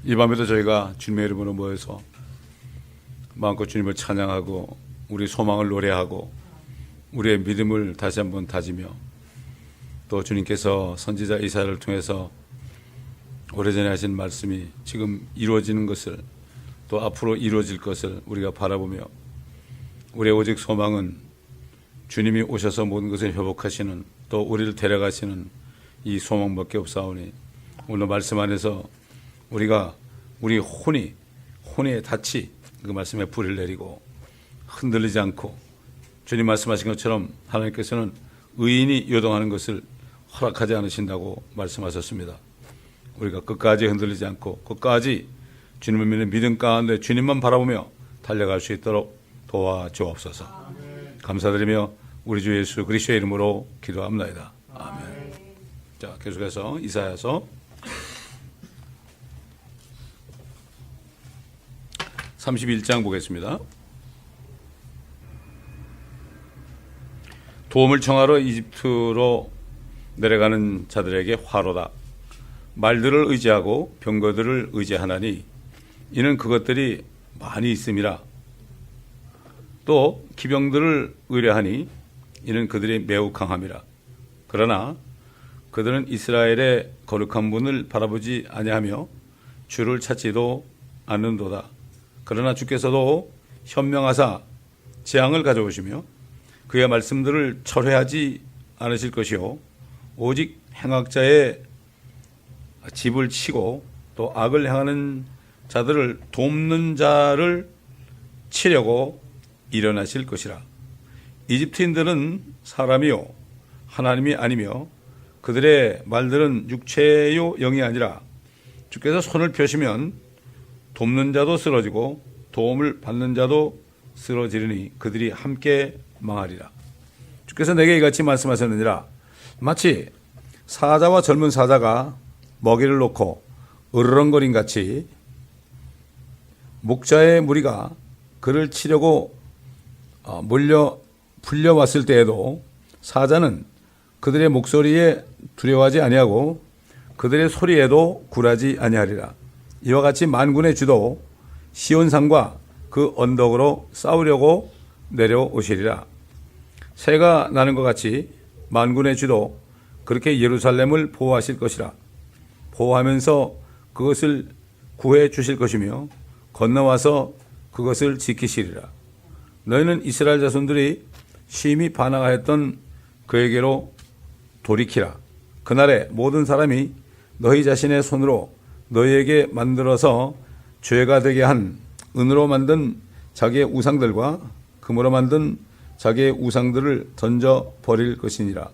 이 밤에도 저희가 주님의 이름으로 모여서 마음껏 주님을 찬양하고 우리 소망을 노래하고 우리의 믿음을 다시 한번 다지며 또 주님께서 선지자 이사야를 통해서 오래전에 하신 말씀이 지금 이루어지는 것을 또 앞으로 이루어질 것을 우리가 바라보며 우리의 오직 소망은 주님이 오셔서 모든 것을 회복하시는 또 우리를 데려가시는 이 소망밖에 없사오니 오늘 말씀 안에서 우리가 우리 혼의 닻이 그 말씀에 불을 내리고 흔들리지 않고 주님 말씀하신 것처럼 하나님께서는 의인이 요동하는 것을 허락하지 않으신다고 말씀하셨습니다. 우리가 끝까지 흔들리지 않고 끝까지 주님을 믿는 믿음 가운데 주님만 바라보며 달려갈 수 있도록 도와주옵소서. 감사드리며 우리 주 예수 그리스도의 이름으로 기도합니다. 아멘. 자, 계속해서 이사야서 31장 보겠습니다. 도움을 청하러 이집트로 내려가는 자들에게 화로다. 말들을 의지하고 병거들을 의지하나니 이는 그것들이 많이 있음이라. 또 기병들을 의뢰하니 이는 그들이 매우 강함이라. 그러나 그들은 이스라엘의 거룩한 분을 바라보지 아니하며 주를 찾지도 않는도다. 그러나 주께서도 현명하사 재앙을 가져오시며 그의 말씀들을 철회하지 않으실 것이요 오직 행악자의 집을 치고 또 악을 행하는 자들을 돕는 자를 치려고 일어나실 것이라. 이집트인들은 사람이요 하나님이 아니며 그들의 말들은 육체요 영이 아니라 주께서 손을 펴시면 돕는 자도 쓰러지고 도움을 받는 자도 쓰러지리니 그들이 함께 망하리라. 주께서 내게 이같이 말씀하셨느니라. 마치 사자와 젊은 사자가 먹이를 놓고 으르렁거린 같이 목자의 무리가 그를 치려고 불려왔을 때에도 사자는 그들의 목소리에 두려워하지 아니하고 그들의 소리에도 굴하지 아니하리라. 이와 같이 만군의 주도 시온산과 그 언덕으로 싸우려고 내려오시리라. 새가 나는 것 같이 만군의 주도 그렇게 예루살렘을 보호하실 것이라. 보호하면서 그것을 구해 주실 것이며 건너와서 그것을 지키시리라. 너희는 이스라엘 자손들이 심히 반항하였던 그에게로 돌이키라. 그날에 모든 사람이 너희 자신의 손으로 너희에게 만들어서 죄가 되게 한 은으로 만든 자기의 우상들과 금으로 만든 자기의 우상들을 던져 버릴 것이니라.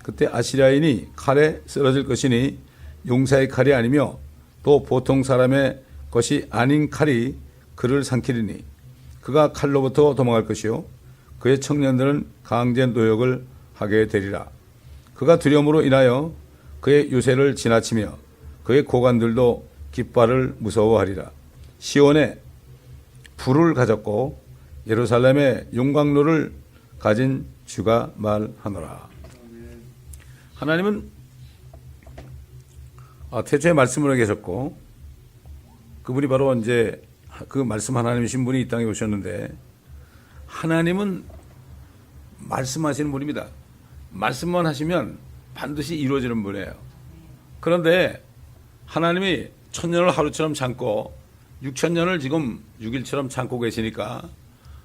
그때 아시리아인이 칼에 쓰러질 것이니 용사의 칼이 아니며 또 보통 사람의 것이 아닌 칼이 그를 삼키리니 그가 칼로부터 도망할 것이요 그의 청년들은 강제 노역을 하게 되리라. 그가 두려움으로 인하여 그의 유세를 지나치며 그의 고관들도 깃발을 무서워하리라. 시온에 불을 가졌고 예루살렘에 용광로를 가진 주가 말하노라. 하나님은 태초에 말씀으로 계셨고 그분이 바로 이제 그 말씀 하나님이신 분이 이 땅에 오셨는데 하나님은 말씀하시는 분입니다. 말씀만 하시면 반드시 이루어지는 분이에요. 그런데 하나님이 천년을 하루처럼 참고 6천년을 지금 6일처럼 참고 계시니까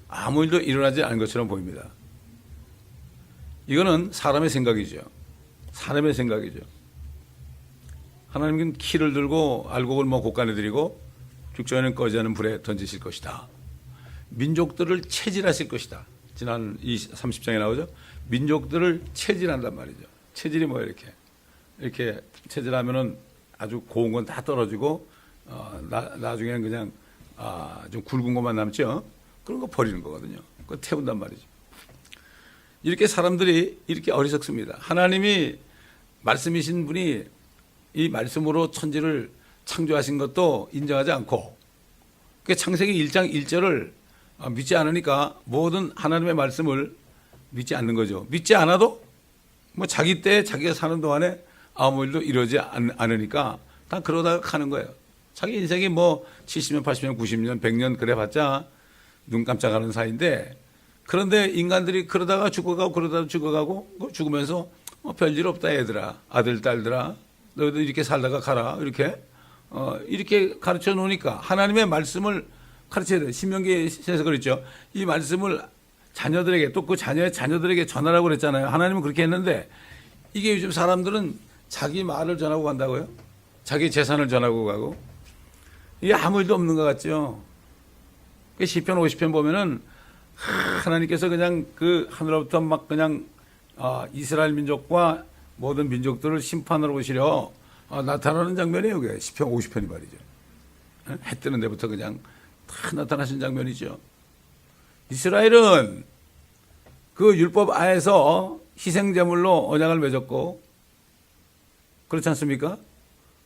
아무 일도 일어나지 않은 것처럼 보입니다. 이거는 사람의 생각이죠. 사람의 생각이죠. 하나님은 키를 들고 알곡을 곡간에 들이고 죽전에는 꺼지지 않은 불에 던지실 것이다. 민족들을 체질하실 것이다. 지난 30장에 나오죠. 민족들을 체질한단 말이죠. 체질이 뭐예요? 이렇게 체질하면은 아주 고운 건 다 떨어지고 나중에는 그냥 좀 굵은 것만 남죠. 그런 거 버리는 거거든요. 그거 태운단 말이죠. 이렇게 사람들이 이렇게 어리석습니다. 하나님이 말씀이신 분이 이 말씀으로 천지를 창조하신 것도 인정하지 않고 창세기 1장 1절을 믿지 않으니까 모든 하나님의 말씀을 믿지 않는 거죠. 믿지 않아도 뭐 자기 때 자기가 사는 동안에 아무 일도 이루어지지 않으니까 다 그러다가 가는 거예요. 자기 인생이 뭐 70년, 80년, 90년, 100년 그래봤자 눈 깜짝하는 사이인데, 그런데 인간들이 그러다가 죽어가고 그러다가 죽어가고 죽으면서 별일 없다 얘들아, 아들 딸들아, 너희도 이렇게 살다가 가라, 이렇게 가르쳐 놓으니까 하나님의 말씀을 가르쳐야 돼. 신명기에서 그랬죠. 이 말씀을 자녀들에게, 또 그 자녀의 자녀들에게 전하라고 그랬잖아요. 하나님은 그렇게 했는데, 이게 요즘 사람들은 자기 말을 전하고 간다고요? 자기 재산을 전하고 가고, 이게 아무 일도 없는 것 같죠. 시편 50편 보면은 하나님께서 그냥 그 하늘로부터 막 그냥 이스라엘 민족과 모든 민족들을 심판하러 오시려 나타나는 장면이에요. 그게 시편 50편이 말이죠. 해 뜨는 데부터 그냥 다 나타나신 장면이죠. 이스라엘은 그 율법 아에서 희생제물로 언약을 맺었고, 그렇지 않습니까?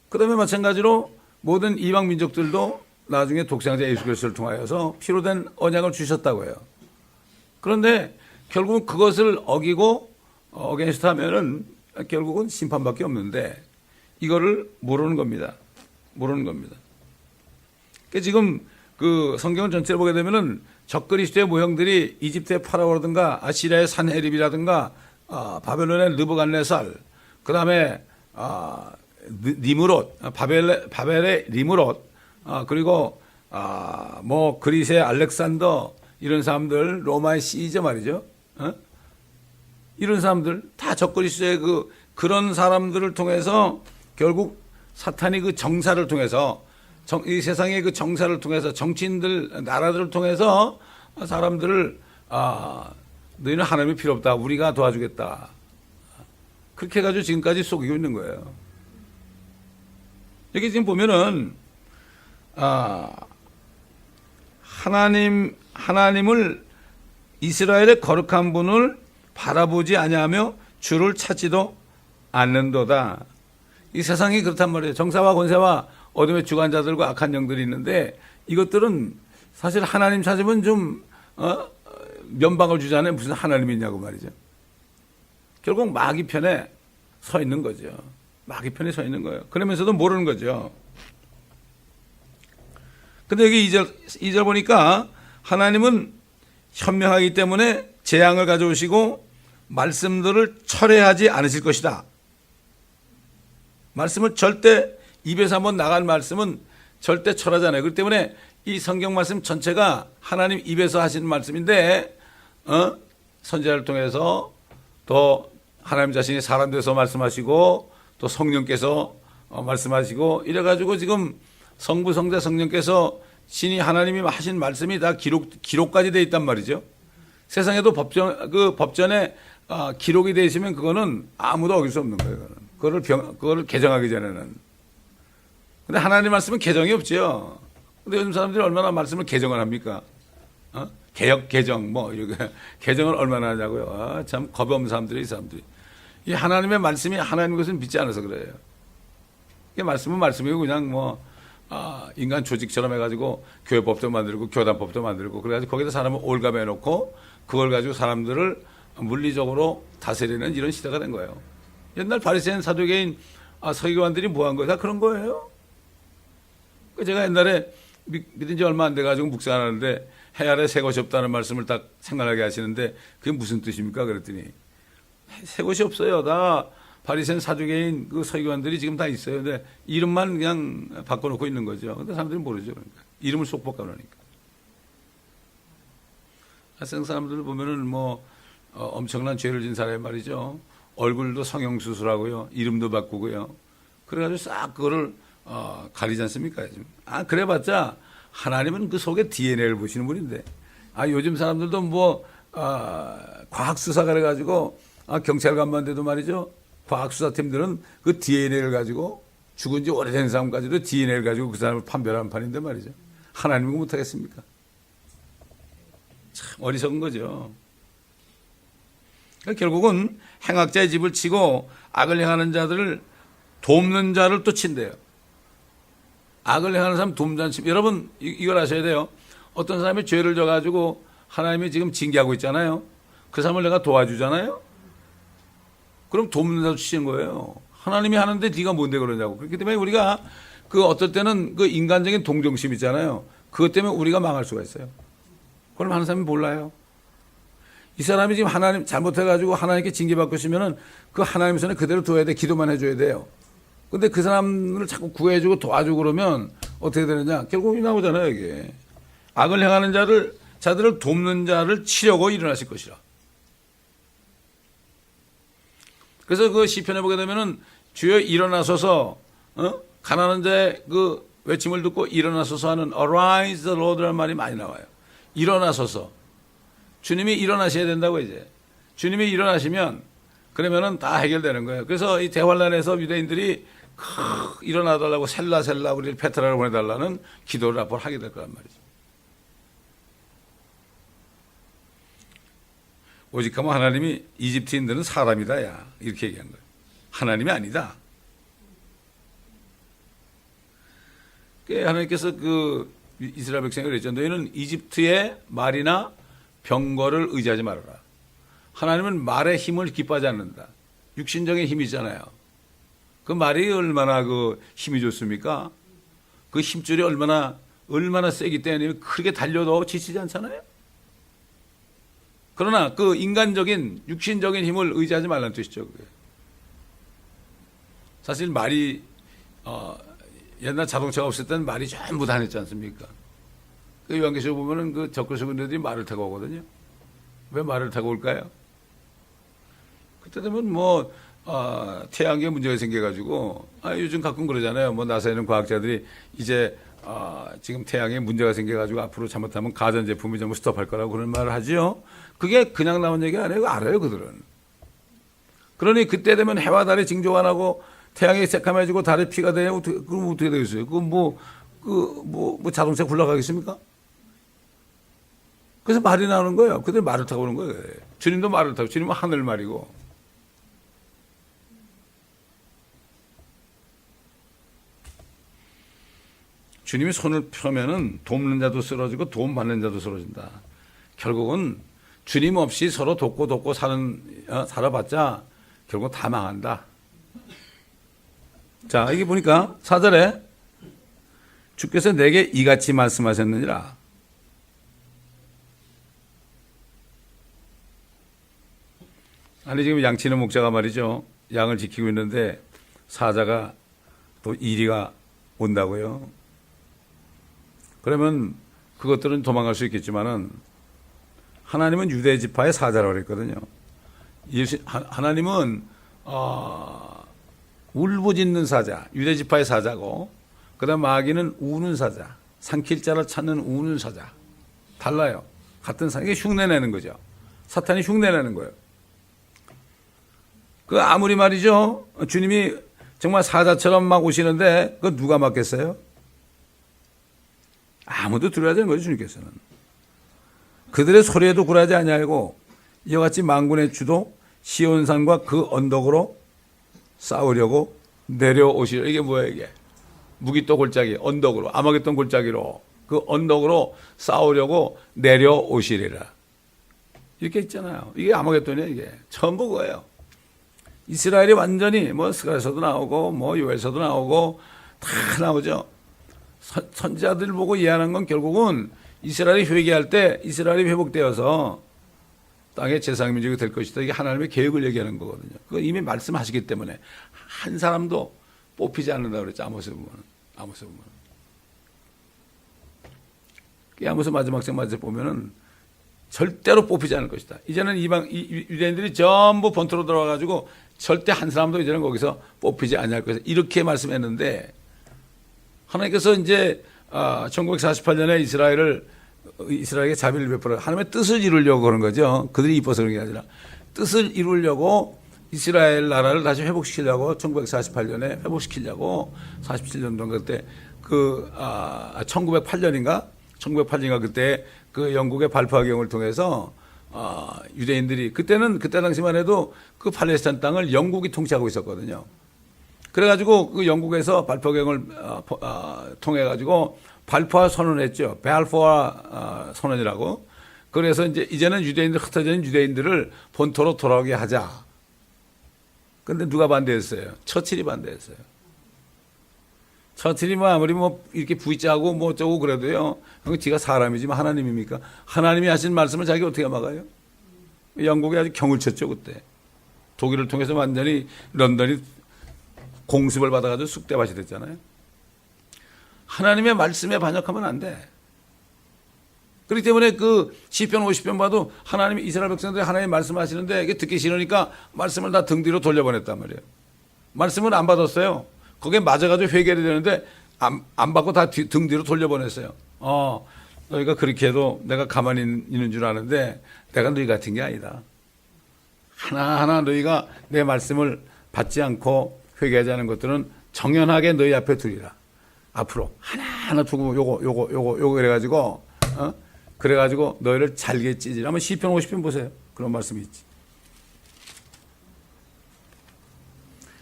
그 다음에 마찬가지로 모든 이방 민족들도 나중에 독생자 예수 그리스도를 통하여서 피로 된 언약을 주셨다고 해요. 그런데 결국은 그것을 어기고 어게인스트 하면은 결국은 심판밖에 없는데, 이거를 모르는 겁니다. 모르는 겁니다. 그러니까 지금 그 성경을 전체를 보게 되면은 적그리스도의 모형들이 이집트의 파라오라든가 아시리아의 산헤립이라든가 바벨론의 느부갓네살, 그 다음에 니므롯, 바벨의 니므롯, 그리고 뭐 그리스의 알렉산더, 이런 사람들, 로마의 시저 말이죠. 이런 사람들 다 적그리스도의 그런 사람들을 통해서 결국 사탄이 그 정사를 통해서, 이 세상의 그 정사를 통해서, 정치인들, 나라들을 통해서 사람들을 너희는 하나님이 필요 없다, 우리가 도와주겠다, 그렇게 해가지고 지금까지 속이고 있는 거예요. 여기 지금 보면은 하나님을, 이스라엘의 거룩한 분을 바라보지 아니하며 주를 찾지도 않는도다. 이 세상이 그렇단 말이에요. 정사와 권세와 어둠의 주관자들과 악한 영들이 있는데, 이것들은 사실 하나님 찾으면 좀 면박을 주잖아요. 무슨 하나님이 있냐고 말이죠. 결국 마귀 편에 서 있는 거죠. 마귀 편에 서 있는 거예요. 그러면서도 모르는 거죠. 근데 여기 2절 보니까 하나님은 현명하기 때문에 재앙을 가져오시고 말씀들을 철회하지 않으실 것이다. 말씀을 절대, 입에서 한번 나간 말씀은 절대 철하잖아요. 그렇기 때문에 이 성경 말씀 전체가 하나님 입에서 하시는 말씀인데, 선지자를 통해서 또 하나님 자신이 사람 돼서 말씀하시고 또 성령께서 말씀하시고, 이래가지고 지금 성부, 성자, 성령께서 신이 하나님이 하신 말씀이 다 기록까지 돼 있단 말이죠. 세상에도 법전에 기록이 돼 있으면 그거는 아무도 어길 수 없는 거예요. 그거를 개정하기 전에는. 근데 하나님 말씀은 개정이 없죠. 근데 요즘 사람들이 얼마나 말씀을 개정을 합니까? 개혁, 개정, 이렇게 개정을 얼마나 하냐고요. 참 겁이 없는 사람들이, 이 사람들이. 이 하나님의 말씀이 하나님 것을 믿지 않아서 그래요. 이 말씀은 말씀이고 그냥 인간 조직처럼 해가지고 교회법도 만들고 교단법도 만들고, 그래가지고 거기다 사람을 올감해 놓고 그걸 가지고 사람들을 물리적으로 다스리는 이런 시대가 된 거예요. 옛날 바리새인, 사두개인, 서기관들이 뭐 한 거예요? 다 그런 거예요. 제가 옛날에 믿은 지 얼마 안 돼가지고 묵상하는데, 해 아래 새 것이 없다는 말씀을 딱 생각나게 하시는데, 그게 무슨 뜻입니까? 그랬더니 새 것이 없어요. 다 바리새인, 사두개인 그 서기관들이 지금 다 있어요. 근데 이름만 그냥 바꿔놓고 있는 거죠. 근데 사람들이 모르죠. 그러니까 이름을 쏙 바꿔놓으니까. 학생 사람들 보면은 엄청난 죄를 진 사람이 말이죠. 얼굴도 성형수술하고요, 이름도 바꾸고요. 그래가지고 싹 그거를 가리지 않습니까? 지금. 그래봤자 하나님은 그 속에 DNA를 보시는 분인데, 요즘 사람들도 과학수사 그래가지고 경찰관만 돼도 말이죠. 과학수사팀들은 그 DNA를 가지고, 죽은 지 오래된 사람까지도 DNA를 가지고 그 사람을 판별하는 판인데 말이죠. 하나님은 못하겠습니까? 참 어리석은 거죠. 그러니까 결국은 행악자의 집을 치고 악을 행하는 자들을 돕는 자를 또 친대요. 악을 행하는 사람 돕는 자를 치면, 여러분 이걸 아셔야 돼요. 어떤 사람이 죄를 져가지고 하나님이 지금 징계하고 있잖아요. 그 사람을 내가 도와주잖아요. 그럼 돕는 자로 치는 거예요. 하나님이 하는데 네가 뭔데 그러냐고. 그렇기 때문에 우리가 그 어떨 때는 그 인간적인 동정심 있잖아요. 그것 때문에 우리가 망할 수가 있어요. 그럼 하는 사람이 몰라요. 이 사람이 지금 하나님 잘못해가지고 하나님께 징계받고 있으면은 그 하나님 손에 그대로 둬야 돼. 기도만 해줘야 돼요. 근데 그 사람을 자꾸 구해주고 도와주고 그러면 어떻게 되느냐. 결국 나오잖아요, 이게. 악을 행하는 자들을 돕는 자를 치려고 일어나실 것이라. 그래서 그 시편에 보게 되면은 주여 일어나소서, 가난한 자의 그 외침을 듣고 일어나소서 하는 arise the Lord라는 말이 많이 나와요. 일어나소서. 주님이 일어나셔야 된다고 이제. 주님이 일어나시면 그러면은 다 해결되는 거예요. 그래서 이 대환란에서 유대인들이 일어나달라고 셀라 우리를 페트라를 보내달라는 기도를 앞으로 하게 될 거란 말이죠. 오직하면 하나님이 이집트인들은 사람이다 야 이렇게 얘기한 거예요. 하나님이 아니다. 하나님께서 그 이스라엘 백성에게 그랬죠. 너희는 이집트의 말이나 병거를 의지하지 말아라. 하나님은 말의 힘을 기뻐하지 않는다. 육신적인 힘이잖아요. 그 말이 얼마나 그 힘이 좋습니까? 그 힘줄이 얼마나 세기 때문에 크게 달려도 지치지 않잖아요. 그러나 그 인간적인 육신적인 힘을 의지하지 말라는 뜻이죠. 그게. 사실 말이 옛날 자동차가 없을 때는 말이 전부 다녔지 않습니까? 그 요한계시록 보면은 그 적그리스도인들이 말을 타고 오거든요. 왜 말을 타고 올까요? 그때 되면 뭐 태양계에 문제가 생겨가지고 요즘 가끔 그러잖아요. 뭐 나사에는 과학자들이 이제 지금 태양에 문제가 생겨가지고 앞으로 잘못하면 가전제품이 전부 스톱할 거라고 그런 말을 하지요. 그게 그냥 나온 얘기가 아니에요. 알아요, 그들은. 그러니 그때 되면 해와 달이 징조가 나고 태양이 새카매지고 달에 피가 되냐? 그럼 어떻게 되겠어요? 뭐 자동차 굴러가겠습니까? 그래서 말이 나오는 거예요. 그들 말을 타고 오는 거예요. 주님도 말을 타고, 주님은 하늘 말이고. 주님이 손을 펴면은 돕는 자도 쓰러지고 도움 받는 자도 쓰러진다. 결국은 주님 없이 서로 돕고 살아봤자 결국 다 망한다. 자, 여기 보니까 4절에 주께서 내게 이같이 말씀하셨느니라. 아니 지금 양치는 목자가 말이죠. 양을 지키고 있는데 사자가 또 이리가 온다고요. 그러면 그것들은 도망갈 수 있겠지만은 하나님은 유대 지파의 사자라고 그랬거든요. 하나님은 울부짖는 사자, 유대 지파의 사자고, 그다음 마귀는 우는 사자, 삼킬 자를 찾는 우는 사자. 달라요. 같은 사자. 이게 흉내내는 거죠. 사탄이 흉내내는 거예요. 그 아무리 말이죠. 주님이 정말 사자처럼 막 오시는데 그거 누가 막겠어요? 아무도 두려워하지 않는 거죠, 주님께서는. 그들의 소리에도 굴하지 아니하고 이와 같이 만군의 주도 시온산과 그 언덕으로 싸우려고 내려오시려. 이게 뭐예요, 이게? 무기또 골짜기, 언덕으로, 아마겟돈 골짜기로, 그 언덕으로 싸우려고 내려오시리라. 이렇게 있잖아요. 이게 아마겟돈이에요, 이게. 전부 그거예요. 이스라엘이 완전히 뭐 스가랴서도 나오고 뭐 요엘서도 나오고 다 나오죠. 선지자들 보고 이해하는 건 결국은 이스라엘이 회개할 때 이스라엘이 회복되어서 땅의 제사민족이 될 것이다. 이게 하나님의 계획을 얘기하는 거거든요. 그거 이미 말씀하시기 때문에 한 사람도 뽑히지 않는다고 그랬죠. 아모스에 보면. 아모스 마지막 장마저 보면은 절대로 뽑히지 않을 것이다. 이제는 유대인들이 전부 본토로 들어와가지고 절대 한 사람도 이제는 거기서 뽑히지 않을 것이다. 이렇게 말씀했는데 하나님께서 이제 1948년에 이스라엘에게 자비를 베풀어 하나님의 뜻을 이루려고 그런 거죠. 그들이 이뻐서 그런 게 아니라 뜻을 이루려고 이스라엘 나라를 다시 회복시키려고 1948년에 회복시키려고 47년도 그때 1908년인가 그때 그 영국의 발포하경을 통해서 유대인들이 그때 당시만 해도 그 팔레스타인 땅을 영국이 통치하고 있었거든요. 그래가지고 그 영국에서 발포경을 통해 가지고 발포화 선언을 했죠. 발포화 선언이라고. 그래서 이제는 흩어져 있는 유대인들을 본토로 돌아오게 하자. 근데 누가 반대했어요? 처칠이 반대했어요. 처칠이 뭐 아무리 뭐 이렇게 V자고 뭐 어쩌고 그래도요. 지가 사람이지만 하나님입니까? 하나님이 하신 말씀을 자기가 어떻게 막아요? 영국이 아주 경을 쳤죠 그때. 독일을 통해서 완전히 런던이 공습을 받아가지고 쑥대밭이 됐잖아요. 하나님의 말씀에 반역하면 안 돼. 그렇기 때문에 그 시편 50편 봐도 하나님이 이스라엘 백성들이 하나님 말씀하시는데 이게 듣기 싫으니까 말씀을 다 등 뒤로 돌려보냈단 말이에요. 말씀을 안 받았어요. 거기에 맞아가지고 회개를 되는데 안 받고 다 등 뒤로 돌려보냈어요. 너희가 그렇게 해도 내가 가만히 있는 줄 아는데 내가 너희 같은 게 아니다. 하나하나 너희가 내 말씀을 받지 않고 회개하지 않은 것들은 정연하게 너희 앞에 두리라. 앞으로 하나하나 두고 요거 그래가지고 그래가지고 너희를 잘게 찢으라. 한번 시편 50편 보세요. 그런 말씀이 있지.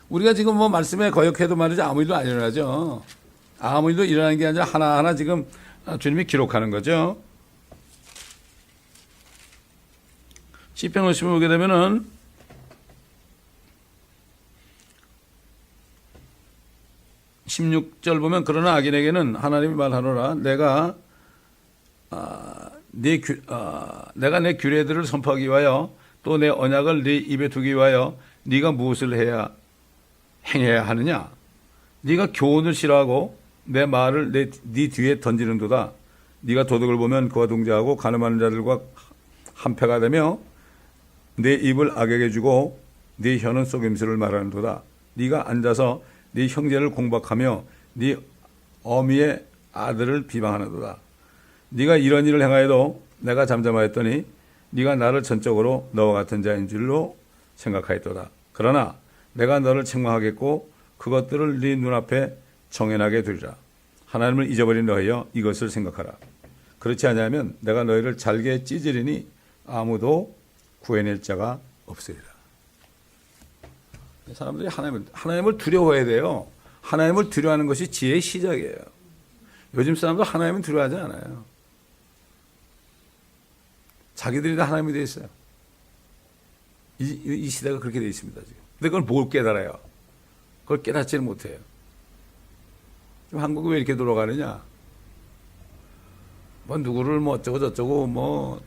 우리가 지금 뭐 말씀에 거역해도 말이죠. 아무 일도 안 일어나죠. 아무 일도 일어나는 게 아니라 하나하나 지금 주님이 기록하는 거죠. 시편 50편 보게 되면은 16절 보면 그러나 악인에게는 하나님이 말하노라 내가 내 규례들을 선포하기 위하여 또 내 언약을 네 입에 두기 위하여 네가 무엇을 행해야 하느냐? 네가 교훈을 싫어하고 내 말을 네 뒤에 던지는도다. 네가 도둑을 보면 그와 동조하고 간음하는 자들과 한패가 되며 내 입을 악에게 주고 네 혀는 속임수를 말하는도다. 네가 앉아서 네 형제를 공박하며 네 어미의 아들을 비방하는도다. 네가 이런 일을 행하여도 내가 잠잠하였더니 네가 나를 전적으로 너와 같은 자인 줄로 생각하였도다. 그러나 내가 너를 책망하겠고 그것들을 네 눈앞에 정연하게 두리라. 하나님을 잊어버린 너희여 이것을 생각하라. 그렇지 않으면 내가 너희를 잘게 찢으리니 아무도 구해낼 자가 없으리라. 사람들이 하나님을 두려워해야 돼요. 하나님을 두려워하는 것이 지혜의 시작이에요. 요즘 사람들 하나님은 두려워하지 않아요. 자기들이 다 하나님이 되어 있어요. 이 시대가 그렇게 되어 있습니다. 지금. 근데 그걸 못 깨달아요. 그걸 깨닫지는 못해요. 지금 한국이 왜 이렇게 돌아가느냐? 뭐 누구를 뭐 어쩌고 저쩌고 뭐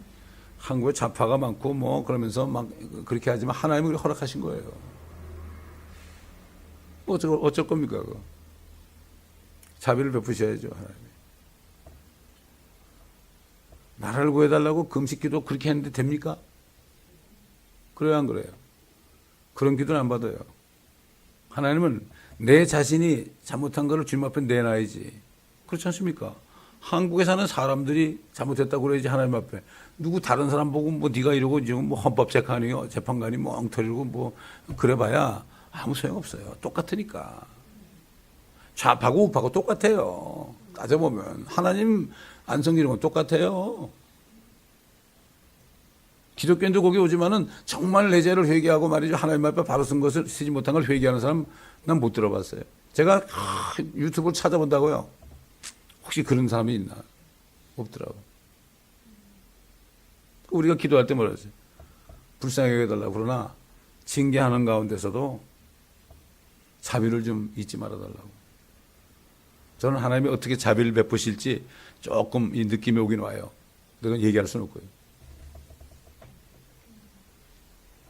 한국에 좌파가 많고 뭐 그러면서 막 그렇게 하지만 하나님이 허락하신 거예요. 어쩔 겁니까? 그거? 자비를 베푸셔야죠, 하나님. 나라를 구해달라고 금식기도 그렇게 했는데 됩니까? 그래야 안 그래요? 그런 기도는 안 받아요. 하나님은 내 자신이 잘못한 것을 주님 앞에 내놔야지. 그렇지 않습니까? 한국에 사는 사람들이 잘못했다고 그래야지 하나님 앞에. 누구 다른 사람 보고 뭐 네가 이러고 지금 뭐 헌법재판관이 뭐 엉터리고 뭐 그래봐야 아무 소용없어요. 똑같으니까. 좌파고 우파고 똑같아요. 따져보면 하나님 안 섬기는 건 똑같아요. 기독교인도 거기 오지만은 정말 내 죄를 회개하고 말이죠. 하나님 앞에 바로 쓴 것을 쓰지 못한 걸 회개하는 사람 난 못 들어봤어요. 제가 유튜브를 찾아본다고요. 혹시 그런 사람이 있나? 없더라고. 우리가 기도할 때 뭐라 했어요? 불쌍하게 해달라고 그러나 징계하는 가운데서도 자비를 좀 잊지 말아달라고. 저는 하나님이 어떻게 자비를 베푸실지 조금 이 느낌이 오긴 와요. 그건 얘기할 수는 없고요.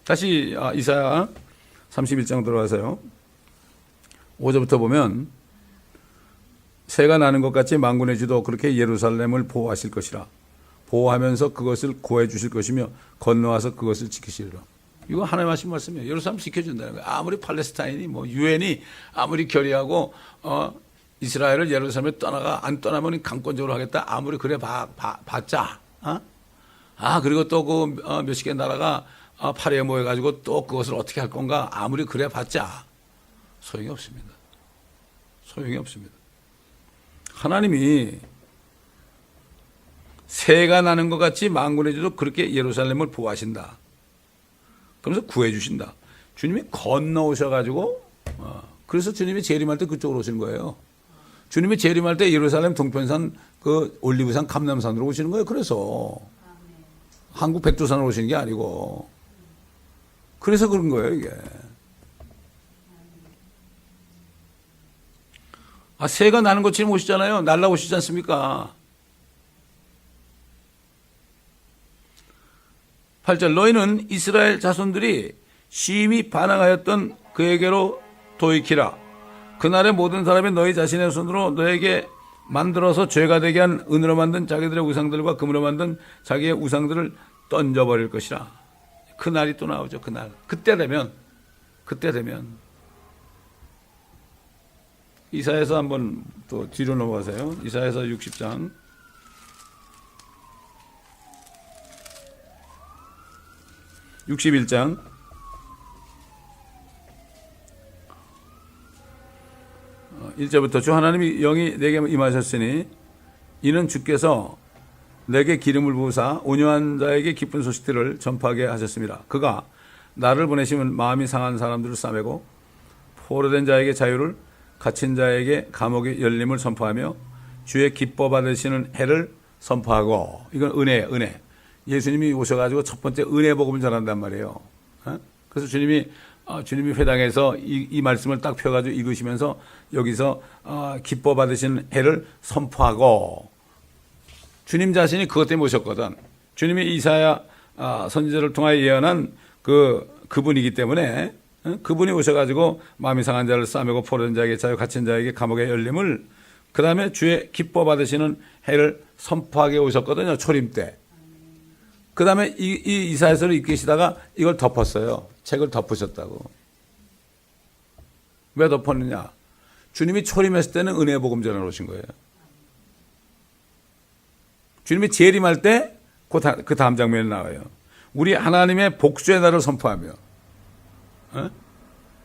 다시 이사야 31장 들어가서요. 5절부터 보면 새가 나는 것 같이 만군의 주도 그렇게 예루살렘을 보호하실 것이라. 보호하면서 그것을 구해 주실 것이며 건너와서 그것을 지키시리라. 이거 하나님 하신 말씀이에요. 예루살렘 지켜준다는 거예요. 아무리 팔레스타인이 뭐 유엔이 아무리 결의하고 이스라엘을 예루살렘에 안 떠나면 강권적으로 하겠다. 아무리 그래 봤자. 그리고 또 그 몇십 개 나라가 파리에 모여가지고 또 그것을 어떻게 할 건가. 아무리 그래 봤자 소용이 없습니다. 소용이 없습니다. 하나님이 새가 나는 것 같이 만군의 주도 그렇게 예루살렘을 보호하신다. 그러면서 구해주신다. 주님이 건너오셔가지고 그래서 주님이 재림할 때 그쪽으로 오시는 거예요. 주님이 재림할 때 예루살렘 동편산 그 올리브산 감람산으로 오시는 거예요. 그래서 한국 백두산으로 오시는 게 아니고 그래서 그런 거예요. 이게 새가 나는 것처럼 오시잖아요. 날라오시지 않습니까? 8절 너희는 이스라엘 자손들이 심히 반항하였던 그에게로 돌이키라. 그날의 모든 사람이 너희 자신의 손으로 너에게 만들어서 죄가 되게 한 은으로 만든 자기들의 우상들과 금으로 만든 자기의 우상들을 던져버릴 것이라. 그날이 또 나오죠. 그날. 그때 되면 이사야서 한번 또 뒤로 넘어가세요. 이사야서 60장 61장 1절부터 주 하나님이 영이 내게 임하셨으니 이는 주께서 내게 기름을 부으사 온유한 자에게 기쁜 소식들을 전파하게 하셨습니다. 그가 나를 보내시면 마음이 상한 사람들을 싸매고 포로된 자에게 자유를 갇힌 자에게 감옥의 열림을 선포하며 주의 기뻐 받으시는 해를 선포하고. 이건 은혜예요. 은혜. 예수님이 오셔가지고 첫 번째 은혜 복음을 전한단 말이에요. 그래서 주님이 회당에서 이 말씀을 딱 펴가지고 읽으시면서 여기서 기뻐 받으시는 해를 선포하고. 주님 자신이 그것 때문에 오셨거든. 주님이 이사야 선지자를 통하여 예언한 그분이기 때문에 그분이 오셔가지고 마음이 상한 자를 싸매고 포로된 자에게 자유 갇힌 자에게 감옥의 열림을 그 다음에 주의 기뻐 받으시는 해를 선포하게 오셨거든요. 초림 때. 그 다음에 이 이사야서를 읽고 계시다가 이걸 덮었어요. 책을 덮으셨다고. 왜 덮었느냐? 주님이 초림했을 때는 은혜의 복음 전하러 오신 거예요. 주님이 재림할 때 그 다음 장면에 나와요. 우리 하나님의 복수의 날을 선포하며,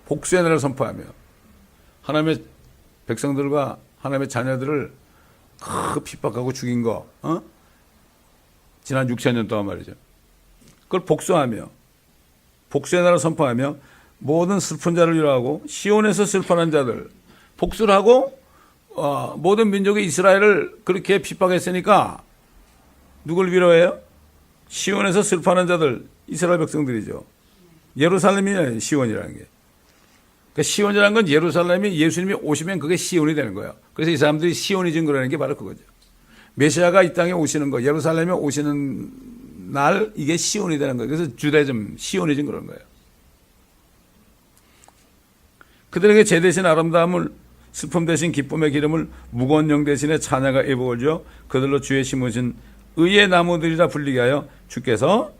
복수의 날을 선포하며, 하나님의 백성들과 하나님의 자녀들을 핍박하고 죽인 거, 지난 6,000년 동안 말이죠. 그걸 복수하며, 복수의 날을 선포하며, 모든 슬픈 자를 위로하고, 시온에서 슬퍼하는 자들, 복수를 하고, 모든 민족이 이스라엘을 그렇게 핍박했으니까, 누굴 위로해요? 시온에서 슬퍼하는 자들, 이스라엘 백성들이죠. 예루살렘이 시온이라는 게. 그러니까 시온이라는 건 예루살렘이 예수님이 오시면 그게 시온이 되는 거예요. 그래서 이 사람들이 시오니즘 그러는 게 바로 그거죠. 메시아가 이 땅에 오시는 거, 예루살렘에 오시는 날 이게 시온이 되는 거예요. 그래서 주다이즘, 시오니즘 그러는 거예요. 그들에게 제 대신 아름다움을, 슬픔 대신 기쁨의 기름을, 무거운 영 대신에 찬양과 예복을 주어 그들로 주의 심으신 의의 나무들이라 불리게 하여 주께서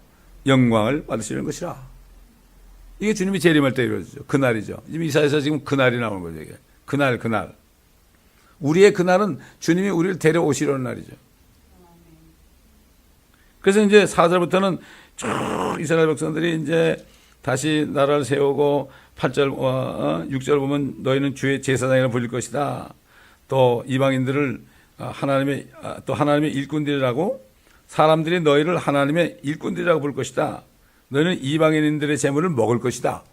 영광을 받으시는 것이라. 이게 주님이 재림할 때 이루어지죠. 그날이죠. 지금 이사야에서 지금 그날이 나오는 거죠. 이게. 그날. 우리의 그날은 주님이 우리를 데려오시려는 날이죠. 그래서 이제 4절부터는 쭉 이스라엘 백성들이 이제 다시 나라를 세우고 8절, 6절 보면 너희는 주의 제사장이라 불릴 것이다. 또 이방인들을 하나님의 일꾼들이라고, 사람들이 너희를 하나님의 일꾼들이라고 부를 것이다. 너희는 이방인들의 재물을 먹을 것이다.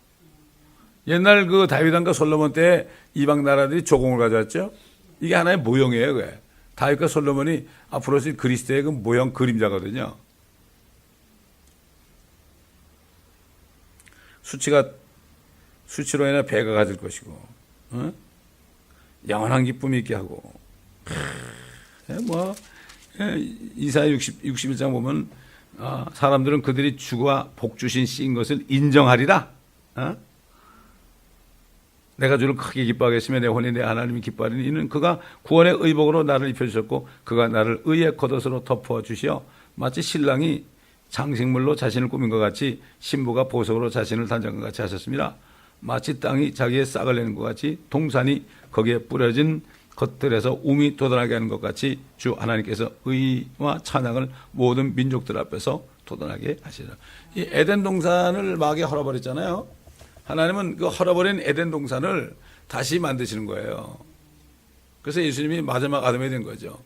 옛날 그 다윗왕과 솔로몬 때 이방 나라들이 조공을 가져왔죠. 이게 하나의 모형이에요. 그게. 다윗과 솔로몬이 앞으로 있을 그리스도의 그 모형 그림자거든요. 수치로 인해 배가 가질 것이고, 영원한 기쁨이 있게 하고. 이사야 61장 보면 사람들은 그들이 주가 복 주신 씨인 것을 인정하리라. 내가 주를 크게 기뻐하겠으며 내 혼이 내 하나님이 기뻐하리니 이는 그가 구원의 의복으로 나를 입혀주셨고 그가 나를 의의 겉옷으로 덮어주시어 마치 신랑이 장식물로 자신을 꾸민 것 같이 신부가 보석으로 자신을 단장한 것 같이 하셨습니다. 마치 땅이 자기의 싹을 내는 것 같이 동산이 거기에 뿌려진 것들에서 움이 돋아나게 하는 것 같이 주 하나님께서 의와 찬양을 모든 민족들 앞에서 돋아나게 하시라. 이 에덴 동산을 마귀에 헐어버렸잖아요. 하나님은 그 헐어버린 에덴 동산을 다시 만드시는 거예요. 그래서 예수님이 마지막 아담이 된 거죠.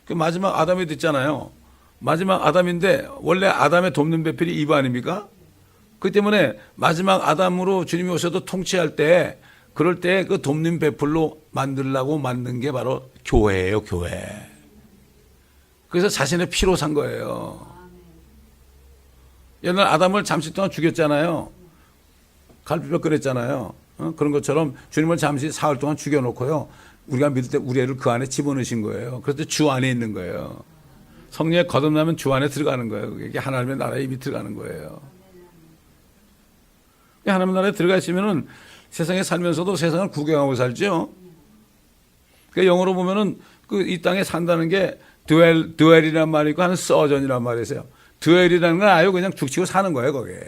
그 마지막 아담이 됐잖아요. 마지막 아담인데 원래 아담의 돕는 배필이 이브 아닙니까? 그렇기 때문에 마지막 아담으로 주님이 오셔도 통치할 때 그럴 때 그 돕는 배필로 만들려고 만든 게 바로 교회예요. 교회. 그래서 자신의 피로 산 거예요. 옛날 아담을 잠시 동안 죽였잖아요. 갈비뼈 꺼냈잖아요. 그런 것처럼 주님을 잠시 사흘 동안 죽여놓고요. 우리가 믿을 때 우리 애를 그 안에 집어넣으신 거예요. 그래서 주 안에 있는 거예요. 성령에 거듭나면 주 안에 들어가는 거예요. 이게 하나님의 나라에 이미 들어가는 거예요. 하나님의 나라에 들어가시면은 세상에 살면서도 세상을 구경하고 살죠. 그러니까 영어로 보면은 이 땅에 산다는 게 드웰이란 말이 있고 하는 서전이란 말이 있어요. 드웰이라는 건 아예 그냥 죽치고 사는 거예요, 거기에.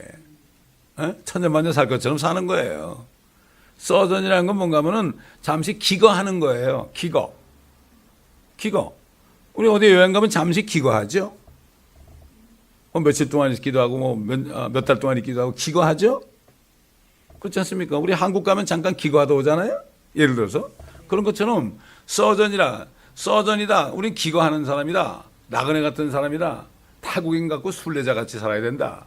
천년만년 살 것처럼 사는 거예요. 서전이라는 건 뭔가 하면은 잠시 기거하는 거예요. 기거. 우리 어디 여행 가면 잠시 기거하죠? 며칠 동안 있기도 하고, 몇 달 동안 있기도 하고, 기거하죠? 그렇지 않습니까? 우리 한국 가면 잠깐 기거하다 오잖아요? 예를 들어서. 그런 것처럼 서전이다. 우린 기거하는 사람이다. 나그네 같은 사람이다. 타국인 같고 순례자 같이 살아야 된다.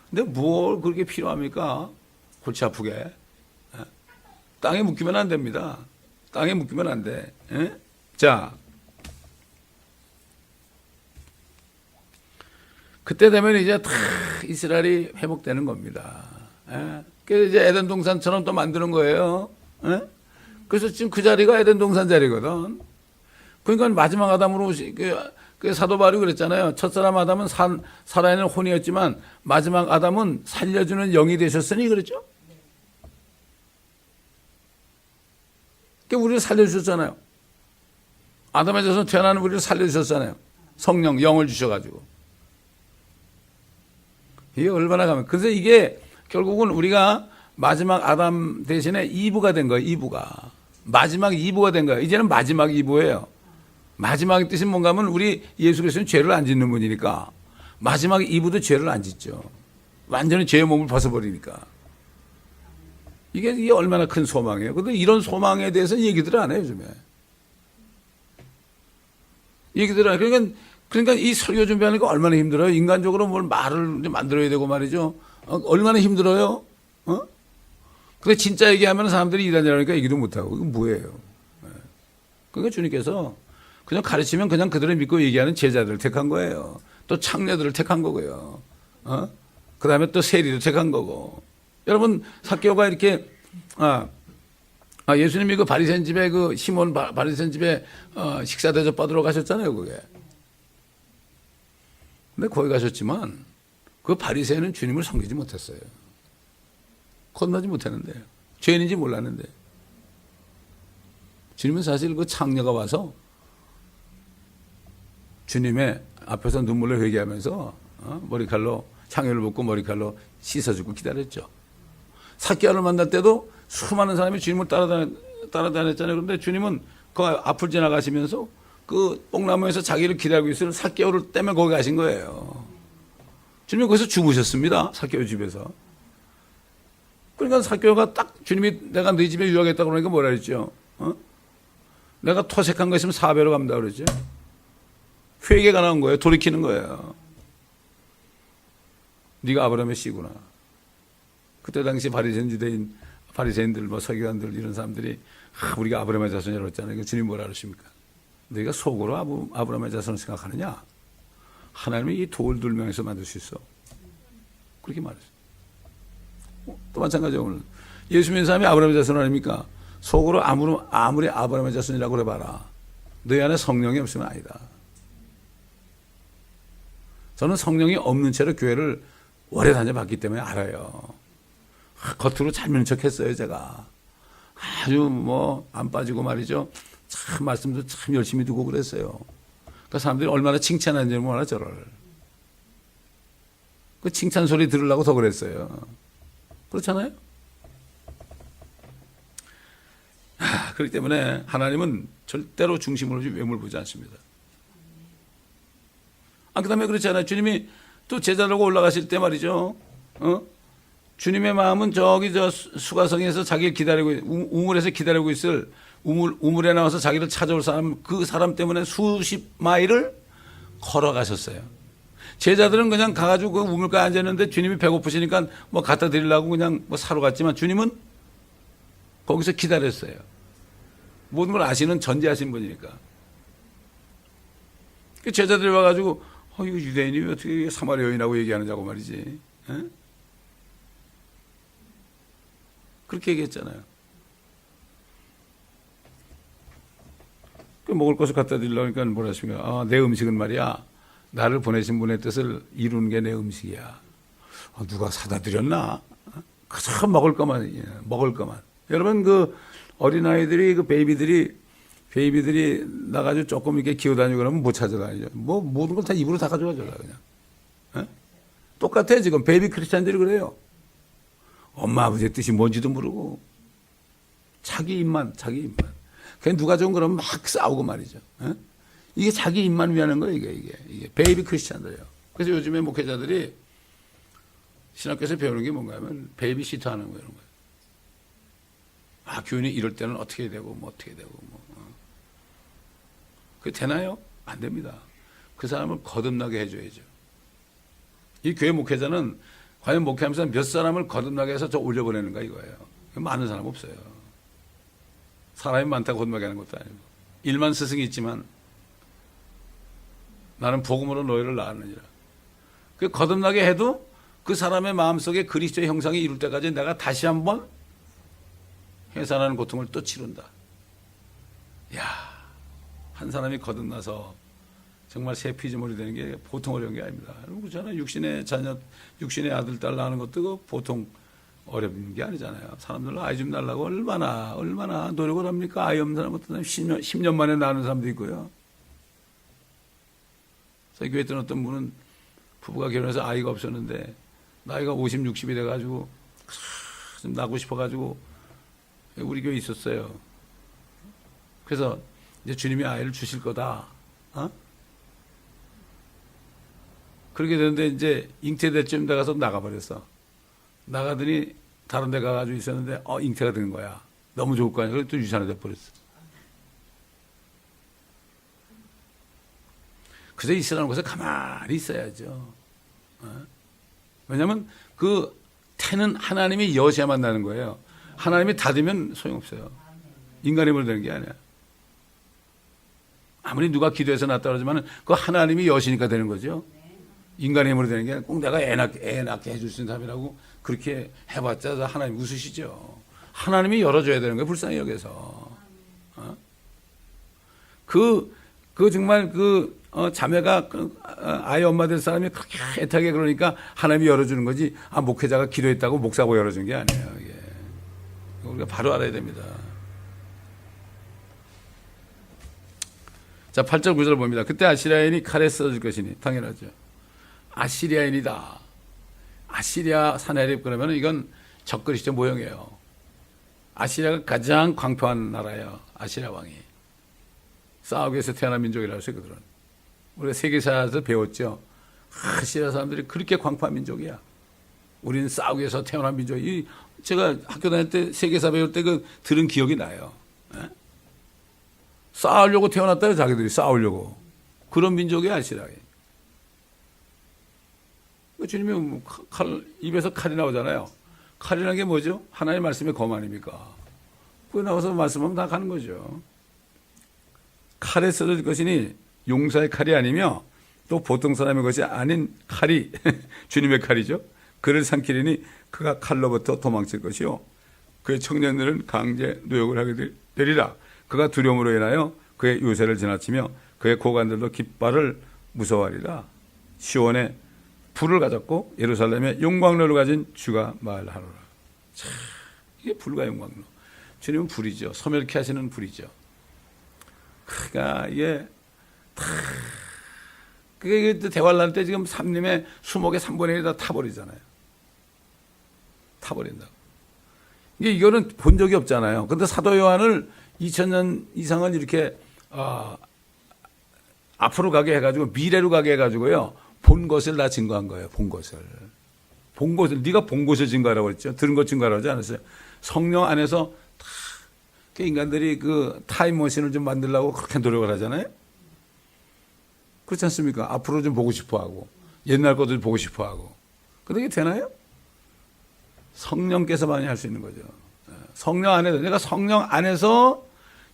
근데 뭘 그렇게 필요합니까? 골치 아프게. 땅에 묶이면 안 됩니다. 땅에 묶이면 안 돼. 자, 그때 되면 이제 다 이스라엘이 회복되는 겁니다. 그래서 이제 에덴 동산처럼 또 만드는 거예요. 그래서 지금 그 자리가 에덴 동산 자리거든. 그러니까 마지막 아담으로 그 사도 바울이 그랬잖아요. 첫사람 아담은 살아있는 혼이었지만 마지막 아담은 살려주는 영이 되셨으니 그랬죠. 그러니까 우리를 살려주셨잖아요. 아담의 자손 태어나는 우리를 살려주셨잖아요. 성령, 영을 주셔가지고. 이게 얼마나 가면. 그래서 이게 결국은 우리가 마지막 아담 대신에 2부가 된 거예요. 2부가. 마지막 2부가 된 거예요. 이제는 마지막 2부예요. 마지막의 뜻이 뭔가 하면 우리 예수 그리스도는 죄를 안 짓는 분이니까 마지막 2부도 죄를 안 짓죠. 완전히 죄의 몸을 벗어버리니까. 이게 얼마나 큰 소망이에요. 그런데 이런 소망에 대해서는 얘기들을 안 해요, 요즘에. 얘기들을 안 해요. 그러니까 이 설교 준비하는 거 얼마나 힘들어요. 인간적으로 뭘 말을 만들어야 되고 말이죠. 얼마나 힘들어요. 근데 진짜 얘기하면 사람들이 이단이라니까 얘기도 못하고. 이건 뭐예요. 그러니까 주님께서 그냥 가르치면 그냥 그들을 믿고 얘기하는 제자들을 택한 거예요. 또 창녀들을 택한 거고요. 그 다음에 또 세리를 택한 거고. 여러분, 삭개오가 이렇게, 예수님이 그 바리새인 집에 그 시몬 바리새인 집에 식사 대접 받으러 가셨잖아요, 그게. 근데 거기 가셨지만 그 바리새인은 주님을 섬기지 못했어요. 건너지 못했는데. 죄인인지 몰랐는데. 주님은 사실 그 창녀가 와서 주님의 앞에서 눈물을 회개하면서 머리칼로 창녀를 묶고 머리칼로 씻어주고 기다렸죠. 삭개오를 만날 때도 수많은 사람이 주님을 따라다녔잖아요. 그런데 주님은 그 앞을 지나가시면서 그 뽕나무에서 자기를 기다리고 있을 삭개오를 때문에 거기 가신 거예요. 주님이 거기서 주무셨습니다. 삭개오 집에서. 그러니까 삭개오가 딱 주님이 내가 네 집에 유하겠다고 그러니까 뭐라 그랬죠? 내가 토색한 거 있으면 4배로 갚는다 그랬죠? 회개가 나온 거예요. 돌이키는 거예요. 네가 아브라함의 씨구나. 그때 당시 바리새인들, 뭐 서기관들 이런 사람들이 우리가 아브라함의 자손이라고 했잖아요. 주님 뭐라 그러십니까? 너희가 속으로 아브라함의 자손을 생각하느냐? 하나님이 이 돌 2명에서 만들 수 있어. 그렇게 말했어요. 또 마찬가지로 오늘 예수 믿는 사람이 아브라함의 자손 아닙니까? 속으로 아무리 아브라함의 자손이라고 그래봐라. 너희 안에 성령이 없으면 아니다. 저는 성령이 없는 채로 교회를 오래 다녀봤기 때문에 알아요. 겉으로 잘 믿는 척 했어요, 제가. 아주 안 빠지고 말이죠. 참 말씀도 참 열심히 두고 그랬어요. 그러니까 사람들이 얼마나 칭찬하는지 몰라, 저를. 그 칭찬 소리 들으려고 더 그랬어요. 그렇잖아요? 그렇기 때문에 하나님은 절대로 중심으로 외모를 보지 않습니다. 그 다음에 그렇잖아요. 주님이 또 제자들과 올라가실 때 말이죠. 주님의 마음은 저기 수가성에서 자기를 기다리고, 우물에서 기다리고 있을, 우물에 나와서 자기를 찾아올 사람, 그 사람 때문에 수십 마일을 걸어가셨어요. 제자들은 그냥 가가지고 그 우물가에 앉았는데 주님이 배고프시니까 갖다 드리려고 그냥 사러 갔지만 주님은 거기서 기다렸어요. 모든 걸 아시는 전지하신 분이니까. 제자들이 와가지고, 이거 유대인이 어떻게 사마리아 여인하고 얘기하느냐고 말이지. 그렇게 얘기했잖아요. 그 먹을 것을 갖다 드리려니까 뭐라 하십니까? 아, 내 음식은 말이야. 나를 보내신 분의 뜻을 이루는 게 내 음식이야. 누가 사다 드렸나? 그저 먹을 것만, 먹을 것만. 여러분, 그 어린아이들이, 그 베이비들이 나가지고 조금 이렇게 기어다니고 그러면 못 찾아다니죠. 뭐, 모든 걸 다 입으로 다 가져가죠, 그냥. 에? 똑같아요, 지금. 베이비 크리스찬들이 그래요. 엄마, 아버지의 뜻이 뭔지도 모르고. 자기 입만. 그냥 누가 좀 그러면 막 싸우고 말이죠. 에? 이게 자기 입만 위하는 거예요, 이게. 베이비 크리스찬들이에요. 그래서 요즘에 목회자들이 신학교에서 배우는 게 뭔가 하면 베이비시터 하는 거예요. 아, 교인이 이럴 때는 어떻게 되고, 뭐 어떻게 되고, 뭐. 그게 되나요? 안 됩니다. 그 사람을 거듭나게 해줘야죠. 이 교회 목회자는 과연 목회하면서 몇 사람을 거듭나게 해서 저 올려보내는가 이거예요. 많은 사람 없어요. 사람이 많다고 거듭나게 하는 것도 아니고. 일만 스승이 있지만 나는 복음으로 너희를 낳았느니라. 그 거듭나게 해도 그 사람의 마음속에 그리스도의 형상이 이룰 때까지 내가 다시 한번 해산하는 고통을 또 치른다. 야, 한 사람이 거듭나서 정말 새 피조물이 되는 게 보통 어려운 게 아닙니다. 그렇잖아요. 육신의 자녀, 육신의 아들, 딸 낳는 것도 보통 어려운 게 아니잖아요. 사람들은 아이 좀 낳으려고 얼마나 노력을 합니까? 아이 없는 사람 어떤 사람 10년 만에 낳는 사람도 있고요. 저희 교회 때는 어떤 분은 부부가 결혼해서 아이가 없었는데 나이가 50, 60이 돼가지고 좀 낳고 싶어가지고 우리 교회에 있었어요. 그래서 이제 주님이 아이를 주실 거다. 그렇게 되는데 이제 잉태될 쯤 돼가서 나가버렸어. 나가더니 다른 데 가가지고 있었는데 잉태가 된 거야. 너무 좋을 거 아니야. 그래서 또 유산이 돼버렸어. 그래서 있으라는 곳에 가만히 있어야죠. 왜냐하면 그 태는 하나님이 여셔야만 나는 거예요. 하나님이 닫으면 소용없어요. 인간의 힘으로 되는 게 아니야. 아무리 누가 기도해서 낳았다 그러지만 그 하나님이 여시니까 되는 거죠. 인간의 힘으로 되는 게 아니라 꼭 내가 애 낳게 해줄 수 있는 사람이라고 그렇게 해봤자 하나님 웃으시죠. 하나님이 열어줘야 되는 거예요. 불쌍히 여기서. 정말 자매가 아이 엄마 될 사람이 그렇게 애타게 그러니까 하나님이 열어주는 거지. 목회자가 기도했다고 목사고 열어준 게 아니에요. 이게. 우리가 바로 알아야 됩니다. 자, 8절 9절 봅니다. 그때 아시리아인이 칼에 쓰러질 것이니 당연하죠. 아시리아인이다. 아시리아 사내립 그러면 이건 적그리스도 모형이에요. 아시리아가 가장 광포한 나라예요. 아시리아 왕이. 싸우기 위해서 태어난 민족이라고 해서 그들은. 우리가 세계사에서 배웠죠. 아시리아 사람들이 그렇게 광포한 민족이야. 우리는 싸우기 위해서 태어난 민족이. 제가 학교 다닐 때 세계사 배울 때 들은 기억이 나요. 에? 싸우려고 태어났다요. 자기들이 싸우려고. 그런 민족이 아시리아에. 주님이 입에서 칼이 나오잖아요. 칼이라는 게 뭐죠? 하나님의 말씀의 검 아닙니까? 그거 나와서 말씀하면 다 가는 거죠. 칼에 쓰러질 것이니 용사의 칼이 아니며 또 보통 사람의 것이 아닌 칼이 주님의 칼이죠. 그를 삼키리니 그가 칼로부터 도망칠 것이요. 그의 청년들은 강제 노역을 하게 되리라. 그가 두려움으로 인하여 그의 요새를 지나치며 그의 고관들도 깃발을 무서워하리라. 시온에 불을 가졌고 예루살렘에 용광로를 가진 주가 말하노라. 참, 이게 불과 용광로. 주님은 불이죠. 소멸케 하시는 불이죠. 그러니까 이게 다 그게 대화를 날 때 지금 삼림의 수목의 3분의 1이 다 타버리잖아요. 타버린다고. 이거는 본 적이 없잖아요. 그런데 사도 요한을 2000년 이상을 이렇게 앞으로 가게 해가지고 미래로 가게 해가지고요. 본 것을 다 증거한 거예요. 본 것을 네가 본 것을 증거하라고 했죠. 들은 것 증거하라고 하지 않았어요. 성령 안에서 다 인간들이 그 타임머신을 좀 만들려고 그렇게 노력을 하잖아요. 그렇지 않습니까? 앞으로 좀 보고 싶어하고 옛날 것들 보고 싶어하고. 근데 이게 되나요? 성령께서 많이 할 수 있는 거죠. 성령 안에서 내가 성령 안에서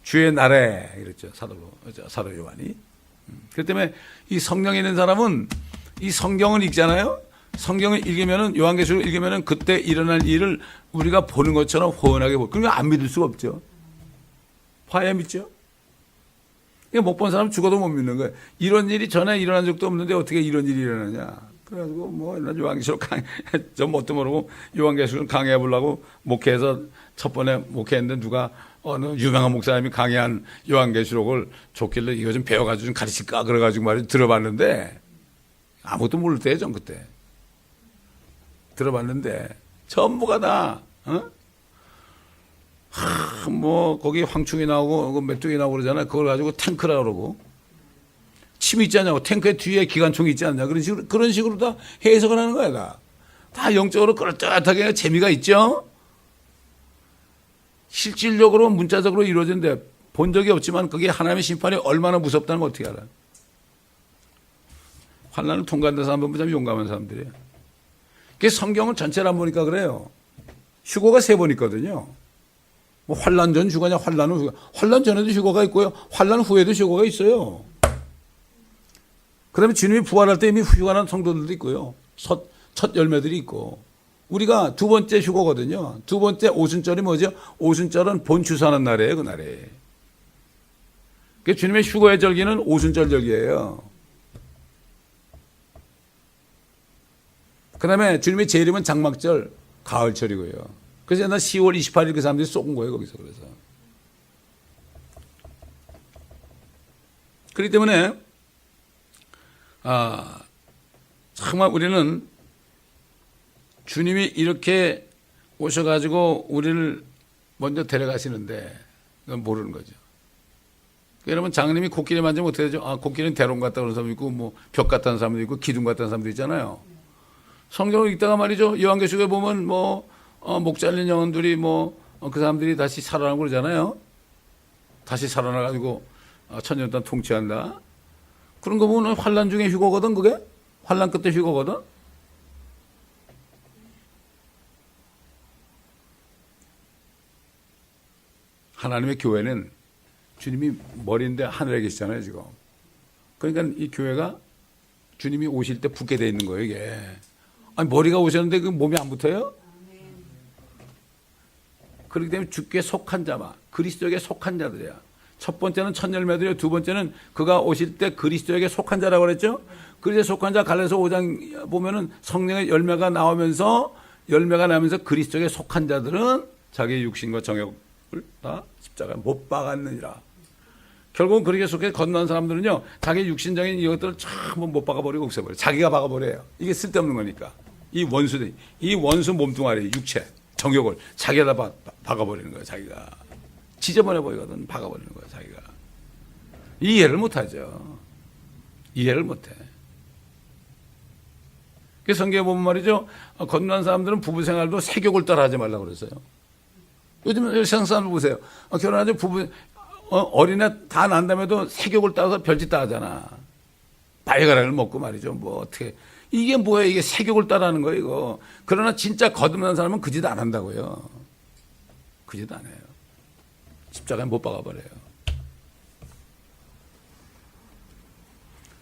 주의 날에 이랬죠. 사도 요한이. 그렇기 때문에 이 성령이 있는 사람은 이 성경을 읽잖아요. 성경을 읽으면은 요한계시록을 읽으면은 그때 일어날 일을 우리가 보는 것처럼 훤하게 보고 그러니까 안 믿을 수가 없죠. 봐야 믿죠. 못 본 사람 죽어도 못 믿는 거예요. 이런 일이 전에 일어난 적도 없는데 어떻게 이런 일이 일어나냐. 그래가지고 뭐 요한계시록 저 뭣도 모르고 요한계시록 강의해 보려고 목회해서 첫 번에 목회했는데 누가 어느 유명한 목사님이 강의한 요한계시록을 줬길래 이거 좀 배워가지고 좀 가르칠까 그래가지고 말이 들어봤는데 아무것도 모를 때예요. 전 그때 들어봤는데 전부가 다 뭐 거기 황충이 나오고 메뚜기 나오고 그러잖아요. 그걸 가지고 탱크라 그러고 침 있지 않냐고 탱크의 뒤에 기관총이 있지 않냐 그런 식으로 다 해석을 하는 거야. 다 영적으로 그럴듯하게 재미가 있죠. 실질적으로 문자적으로 이루어진데 본 적이 없지만 그게 하나님의 심판이 얼마나 무섭다는 걸 어떻게 알아. 환난을 통과한 사람 보면 참 용감한 사람들이에요. 그래서 성경을 전체를 안 보니까 그래요. 휴거가 3번 있거든요. 뭐 환난 전 휴거냐 환난 후 휴거. 환난 전에도 휴거가 있고요. 환난 후에도 휴거가 있어요. 그다음에 주님이 부활할 때 이미 휴거한 성도들도 있고요. 첫 열매들이 있고. 우리가 두 번째 휴거거든요. 두 번째 오순절이 뭐죠? 오순절은 본추수하는 날이에요. 그날에. 그러니까 주님의 휴거의 절기는 오순절 절기예요. 그 다음에 주님의 재림은 장막절, 가을철이고요. 그래서 옛날 10월 28일 그 사람들이 쏘은 거예요, 거기서. 그래서. 그렇기 때문에, 정말 우리는 주님이 이렇게 오셔가지고 우리를 먼저 데려가시는데, 그건 모르는 거죠. 여러분, 장님이 코끼리 만지면 어떻게 되죠? 코끼리는 대롱 같다 그런 사람도 있고, 뭐, 벽 같다는 사람도 있고, 기둥 같다는 사람도 있잖아요. 성경을 읽다가 말이죠. 요한계시록에 보면 목 잘린 영혼들이 그 사람들이 다시 살아나고 그러잖아요. 다시 살아나가지고 천년 동안 통치한다. 그런 거 보면 환난 중에 휴거거든 그게. 환난 끝에 휴거거든. 하나님의 교회는 주님이 머리인데 하늘에 계시잖아요 지금. 그러니까 이 교회가 주님이 오실 때 붙게 돼 있는 거예요 이게. 아니 머리가 오셨는데 그 몸이 안 붙어요? 그렇기 때문에 주께 속한 자마, 그리스도에게 속한 자들이야. 첫 번째는 첫 열매들이요. 두 번째는 그가 오실 때 그리스도에게 속한 자라고 그랬죠. 그리스도에 속한 자 갈라디아서 5장 보면은 성령의 열매가 나오면서 그리스도에게 속한 자들은 자기의 육신과 정욕을 다 십자가에 못 박았느니라. 결국은 그렇게 속해 건너는 사람들은요, 자기 육신적인 이것들을 전부 못 박아버리고 없애버려요. 자기가 박아버려요. 이게 쓸데없는 거니까. 이 원수 몸뚱아리, 육체, 정욕을 자기가 다 박아버리는 거예요, 자기가. 지저분해버리거든, 박아버리는 거예요, 자기가. 이해를 못 하죠. 이해를 못 해. 그래서 성경에 보면 말이죠, 건너는 사람들은 부부 생활도 세욕을 따라 하지 말라고 그랬어요. 요즘 세상 사람들 보세요. 결혼하죠, 어린애 다 난 다음에도 세욕을 따라서 별짓 다 하잖아. 바이가락을 먹고 말이죠. 뭐 어떻게. 이게 뭐예요? 이게 세욕을 따라하는 거예요, 이거. 그러나 진짜 거듭난 사람은 그 짓 안 한다고요. 그 짓 안 해요. 십자가에 못 박아버려요.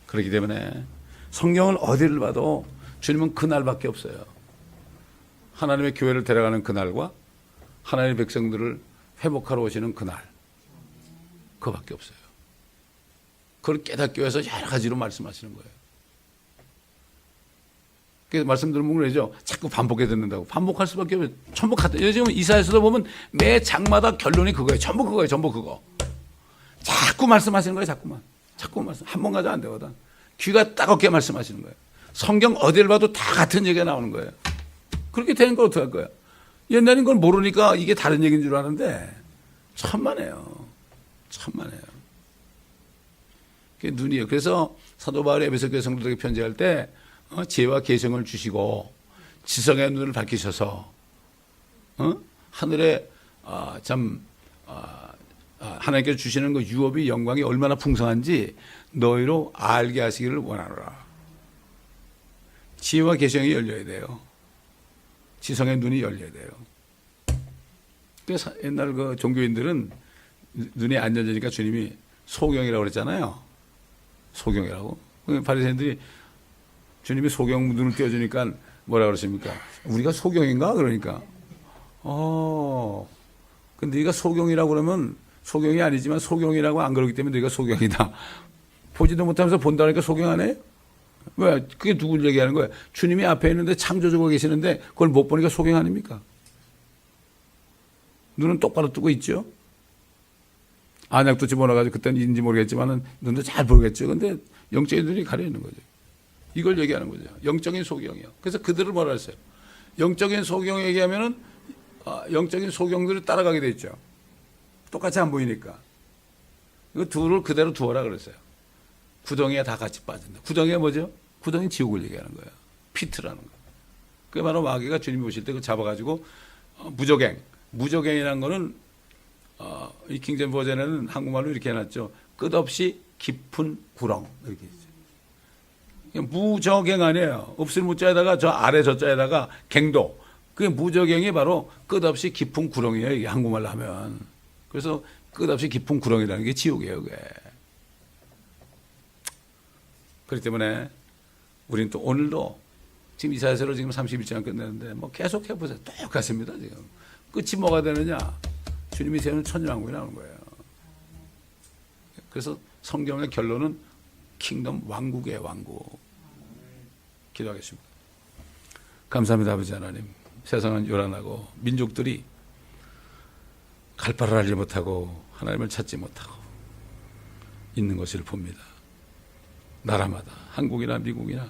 그렇기 때문에 성경을 어디를 봐도 주님은 그날밖에 없어요. 하나님의 교회를 데려가는 그날과 하나님의 백성들을 회복하러 오시는 그날. 그거밖에 없어요. 그걸 깨닫기 위해서 여러 가지로 말씀하시는 거예요. 그래서 말씀 들으면 그러죠. 자꾸 반복해 듣는다고. 반복할 수밖에 없어요. 전부 같아. 요즘 이사야서도 보면 매 장마다 결론이 그거예요. 전부 그거예요. 전부 그거. 자꾸 말씀하시는 거예요. 자꾸만. 자꾸 말씀. 한 번 가도 안 되거든. 귀가 따갑게 말씀하시는 거예요. 성경 어딜 봐도 다 같은 얘기가 나오는 거예요. 그렇게 되는 걸 어떻게 할 거야? 옛날엔 그걸 모르니까 이게 다른 얘기인 줄 아는데 천만에요. 천만에요. 그게 눈이에요. 그래서 사도 바울이 에베소 교회 성도들에게 편지할 때 지혜와 계성을 주시고 지성의 눈을 밝히셔서 하늘에 하나님께서 주시는 그 유업이 영광이 얼마나 풍성한지 너희로 알게 하시기를 원하노라. 지혜와 계성이 열려야 돼요. 지성의 눈이 열려야 돼요. 그래서 옛날 그 종교인들은 눈이 안 열리니까 주님이 소경이라고 그랬잖아요. 소경이라고. 바리새인들이 주님이 소경 눈을 띄워주니까 뭐라 그러십니까? 우리가 소경인가? 그러니까. 근데 네가 소경이라고 그러면 소경이 아니지만 소경이라고 안 그러기 때문에 네가 소경이다. 보지도 못하면서 본다니까 소경 안 해? 왜? 그게 누굴 얘기하는 거야? 주님이 앞에 있는데 창조주가 계시는데 그걸 못 보니까 소경 아닙니까? 눈은 똑바로 뜨고 있죠? 안약도 집어넣어가지고 그때는 인지 모르겠지만은 눈도 잘 보겠죠. 근데 영적인 눈이 가려있는 거죠. 이걸 얘기하는 거죠. 영적인 소경이요. 그래서 그들을 뭐라 했어요? 영적인 소경 얘기하면은 영적인 소경들을 따라가게 돼 있죠. 똑같이 안 보이니까. 그 둘을 그대로 두어라 그랬어요. 구덩이에 다 같이 빠진다. 구덩이가 뭐죠? 구덩이 지옥을 얘기하는 거예요. 피트라는 거. 그게 바로 마귀가 주님이 오실 때 그 잡아가지고 무저갱. 무저갱이라는 거는 이 킹제임 버전에는 한국말로 이렇게 해놨죠. 끝없이 깊은 구렁 이렇게 있어요. 무저갱 아니에요. 없을 무자에다가 저 아래 저자에다가 갱도. 그게 무저갱이 바로 끝없이 깊은 구렁이에요. 이게 한국말로 하면. 그래서 끝없이 깊은 구렁이라는 게 지옥이에요. 그게. 그렇기 때문에 우리는 또 오늘도 지금 이사야서를 지금 31장 끝내는데 뭐 계속 해보세요. 똑같습니다. 지금. 끝이 뭐가 되느냐? 주님이 세우는 천년왕국이 나오는 거예요. 그래서 성경의 결론은 킹덤 왕국의 왕국. 기도하겠습니다. 감사합니다. 아버지 하나님. 세상은 요란하고 민족들이 갈 바를 알지 못하고 하나님을 찾지 못하고 있는 것을 봅니다. 나라마다 한국이나 미국이나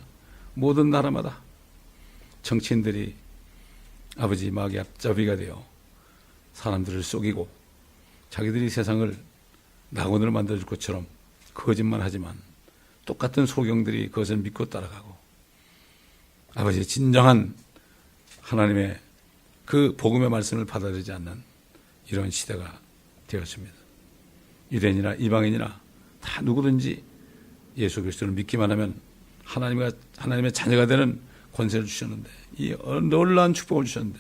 모든 나라마다 정치인들이 아버지 마귀 앞잡이가 되어 사람들을 속이고 자기들이 세상을 낙원으로 만들어줄 것처럼 거짓말 하지만 똑같은 소경들이 그것을 믿고 따라가고 아버지 진정한 하나님의 그 복음의 말씀을 받아들이지 않는 이런 시대가 되었습니다. 유대인이나 이방인이나 다 누구든지 예수 그리스도를 믿기만 하면 하나님의 자녀가 되는 권세를 주셨는데 이 놀라운 축복을 주셨는데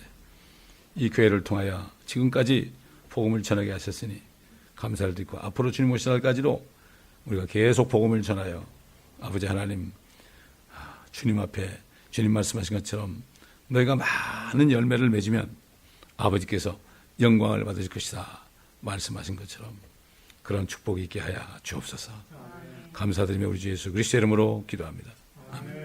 이 교회를 통하여 지금까지 복음을 전하게 하셨으니 감사를 드리고 앞으로 주님 오실 날까지도 우리가 계속 복음을 전하여 아버지 하나님 주님 앞에 주님 말씀하신 것처럼 너희가 많은 열매를 맺으면 아버지께서 영광을 받으실 것이다 말씀하신 것처럼 그런 축복이 있게 하여 주옵소서. 감사드리며 우리 주 예수 그리스도의 이름으로 기도합니다. 아멘.